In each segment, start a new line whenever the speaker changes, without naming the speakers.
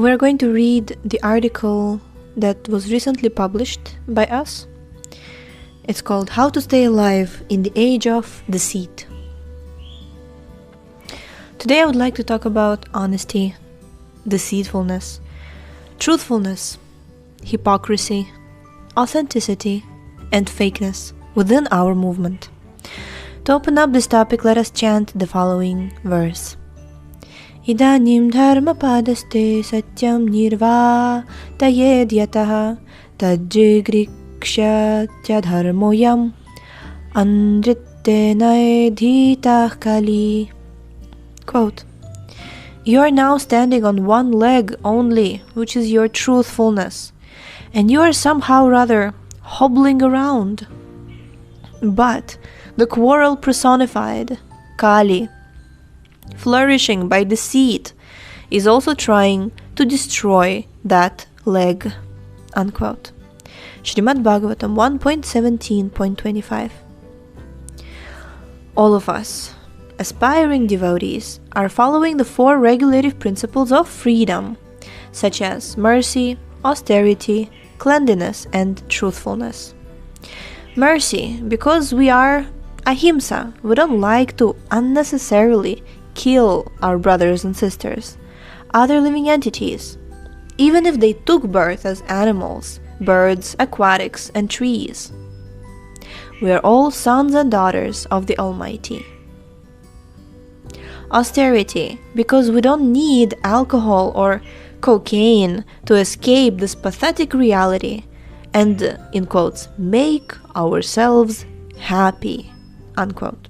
We're going to read the article that was recently published by us. It's called How to Stay Alive in the Age of Deceit. Today I would like to talk about honesty, deceitfulness, truthfulness, hypocrisy, authenticity, and fakeness within our movement. To open up this topic, let us chant the following verse. Idanim dharma padaste satyam nirva tayedyataha tajigrikshatya dharmoyam andrittenaedhitah kali. Quote, you are now standing on one leg only, which is your truthfulness, and you are somehow rather hobbling around. But the quarrel personified, Kali, flourishing by deceit, is also trying to destroy that leg. Unquote. Srimad Bhagavatam 1.17.25. All of us, aspiring devotees, are following the four regulative principles of freedom, such as mercy, austerity, cleanliness, and truthfulness. Mercy, because we are ahimsa, we don't like to unnecessarily kill our brothers and sisters, other living entities, even if they took birth as animals, birds, aquatics, and trees. We are all sons and daughters of the Almighty. Austerity, because we don't need alcohol or cocaine to escape this pathetic reality and, in quotes, make ourselves happy, unquote.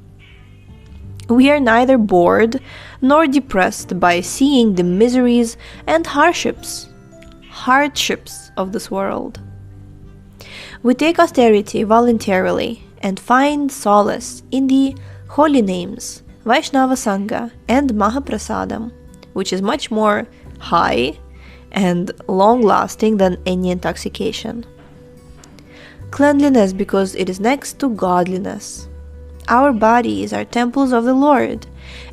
We are neither bored nor depressed by seeing the miseries and hardships of this world. We take austerity voluntarily and find solace in the holy names, Vaishnava Sangha and Mahaprasadam, which is much more high and long-lasting than any intoxication. Cleanliness, because it is next to godliness. Our bodies are temples of the Lord,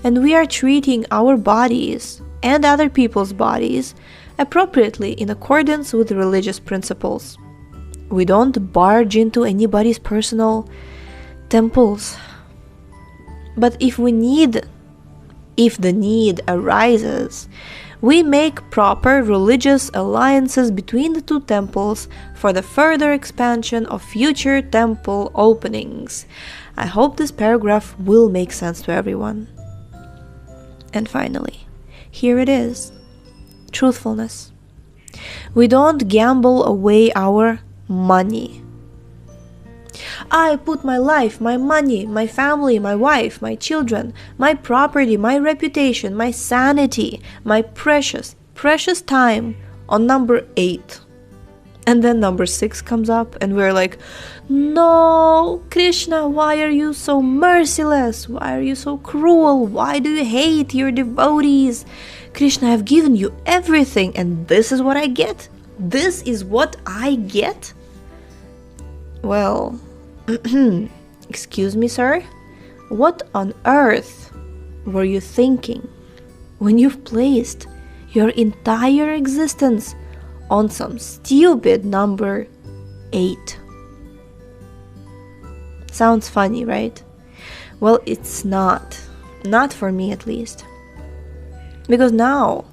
and we are treating our bodies and other people's bodies appropriately in accordance with religious principles. We don't barge into anybody's personal temples. But if the need arises, we make proper religious alliances between the two temples for the further expansion of future temple openings. I hope this paragraph will make sense to everyone. And finally, here it is. Truthfulness. We don't gamble away our money. I put my life, my money, my family, my wife, my children, my property, my reputation, my sanity, my precious time on number 8. And then number 6 comes up and we're like, no, Krishna, why are you so merciless? Why are you so cruel? Why do you hate your devotees? Krishna, I've given you everything and this is what I get? This is what I get? Well, excuse me, sir? What on earth were you thinking when you've placed your entire existence on some stupid number 8? Sounds funny, right? Well, it's not. Not for me, at least. Because now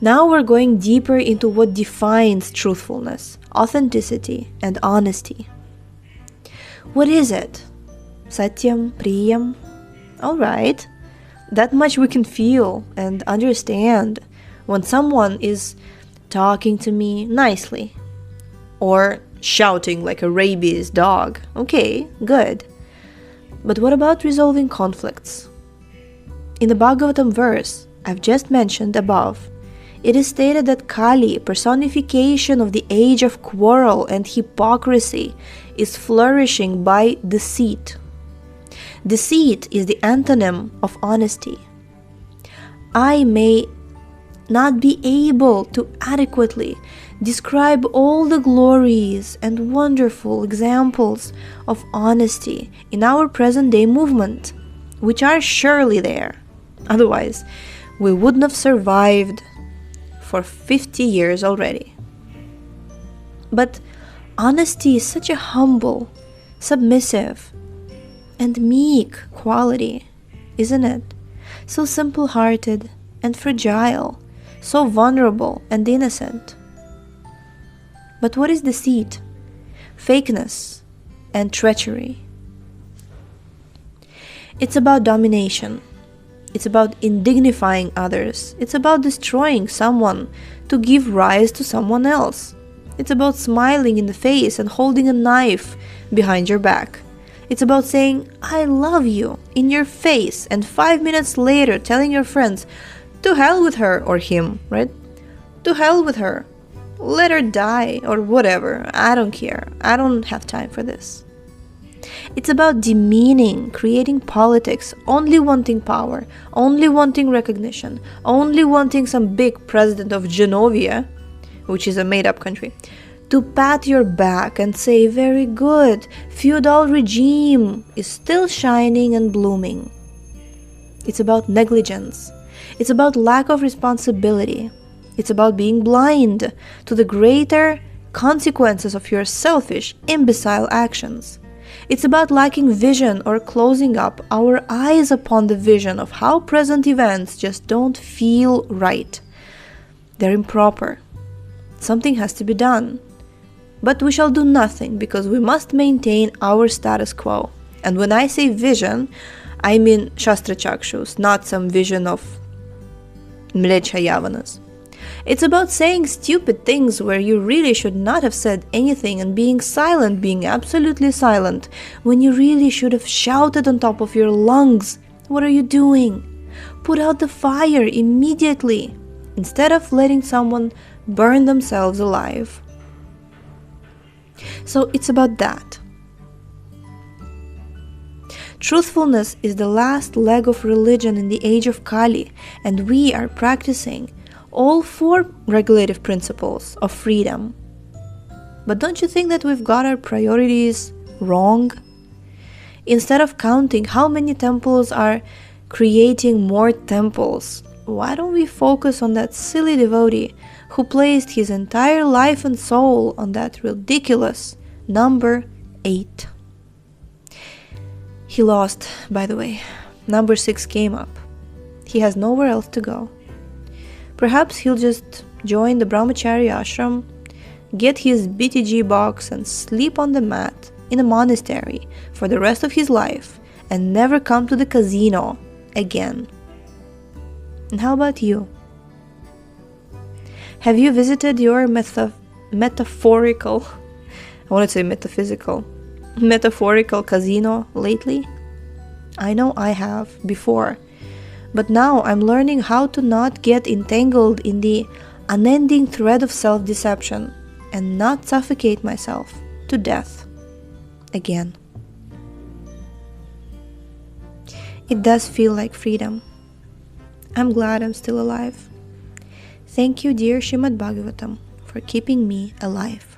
we're going deeper into what defines truthfulness, authenticity, and honesty. What is it? Satyam, Priyam? Alright, that much we can feel and understand when someone is talking to me nicely or shouting like a rabies dog. Okay, good. But what about resolving conflicts? In the Bhagavatam verse I've just mentioned above, it is stated that Kali, personification of the age of quarrel and hypocrisy, is flourishing by deceit. Deceit is the antonym of honesty. I may not be able to adequately describe all the glories and wonderful examples of honesty in our present-day movement, which are surely there. Otherwise, we wouldn't have survived for 50 years already. But honesty is such a humble, submissive, and meek quality, isn't it? So simple-hearted and fragile, so vulnerable and innocent. But what is deceit, fakeness, and treachery? It's about domination. It's about indignifying others. It's about destroying someone to give rise to someone else. It's about smiling in the face and holding a knife behind your back. It's about saying, I love you, in your face, and 5 minutes later telling your friends, to hell with her, or him, right? To hell with her. Let her die, or whatever. I don't care. I don't have time for this. It's about demeaning, creating politics, only wanting power, only wanting recognition, only wanting some big president of Genovia, which is a made-up country, to pat your back and say, very good, feudal regime is still shining and blooming. It's about negligence. It's about lack of responsibility. It's about being blind to the greater consequences of your selfish, imbecile actions. It's about lacking vision or closing up our eyes upon the vision of how present events just don't feel right. They're improper. Something has to be done. But we shall do nothing because we must maintain our status quo. And when I say vision, I mean Shastra Chakshus, not some vision of Mlecha Yavanas. It's about saying stupid things where you really should not have said anything and being silent, being absolutely silent, when you really should have shouted on top of your lungs. What are you doing? Put out the fire immediately, instead of letting someone burn themselves alive. So it's about that. Truthfulness is the last leg of religion in the age of Kali, and we are practicing all 4 regulative principles of freedom. But don't you think that we've got our priorities wrong? Instead of counting how many temples are creating more temples, why don't we focus on that silly devotee who placed his entire life and soul on that ridiculous number 8? He lost, by the way. Number 6 came up. He has nowhere else to go. Perhaps he'll just join the Brahmachari ashram, get his BTG box and sleep on the mat in a monastery for the rest of his life and never come to the casino again. And how about you? Have you visited your metaphorical, I want to say metaphysical, metaphorical casino lately? I know I have before, but now I'm learning how to not get entangled in the unending thread of self-deception and not suffocate myself to death again. It does feel like freedom. I'm glad I'm still alive. Thank you, dear Srimad Bhagavatam, for keeping me alive.